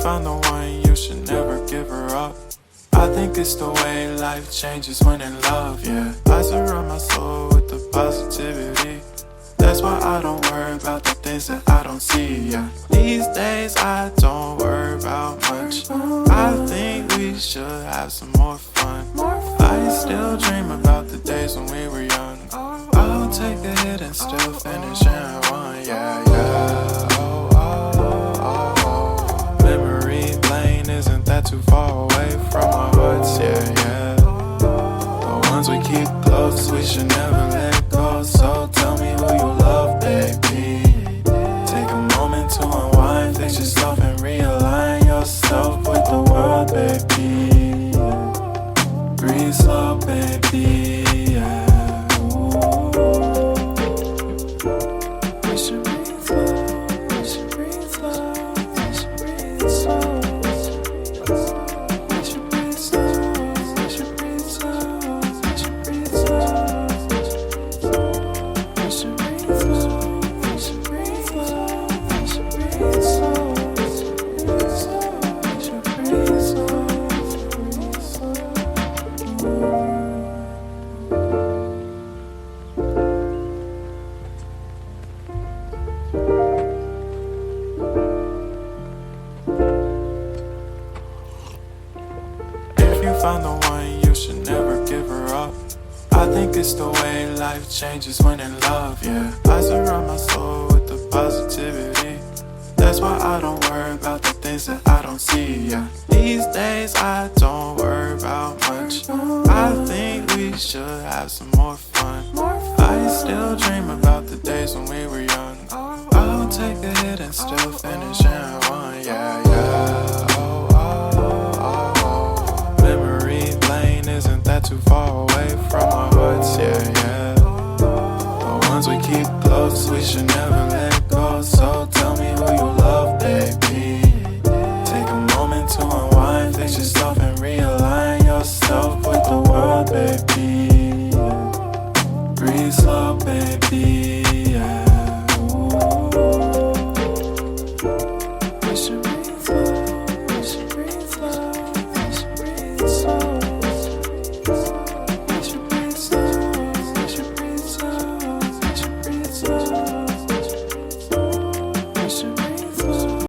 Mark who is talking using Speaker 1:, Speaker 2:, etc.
Speaker 1: found the one, you should never give her up. I think it's the way life changes when in love, yeah. I surround my soul with the positivity. That's why I don't worry about the things that I don't see, yeah. These days I don't worry about much. I think we should have some more fun. I still dream about the days when we were young. I'll take a hit and still finish in one, yeah, yeah. Oh, oh, oh, oh. Memory lane, isn't that too far away from our hearts, yeah, yeah. The ones we keep close, we should never let go. So tell me who you love, baby. Take a moment to unwind, fix yourself and realign yourself with the world, baby. Breathe slow, baby, yeah. We should breathe slow, we should breathe slow, we should breathe slow. We should breathe slow, we should breathe slow, we should breathe slow. We should breathe slow, we should breathe slow, we should breathe slow. We should breathe slow, breathe slow. If you found the one, you should never give her up. I think it's the way life changes when in love, yeah. I surround my soul with the positivity. That's why I don't worry about the things that I don't see, yeah. These days I don't worry about much. I think we should have some more fun. I still dream about the days when we were young. I'll take a hit and still finish in one, yeah, yeah. Oh, oh, oh, oh. Memory lane, isn't that too far away from our hearts, yeah, yeah. The ones we keep close, we should never let go. So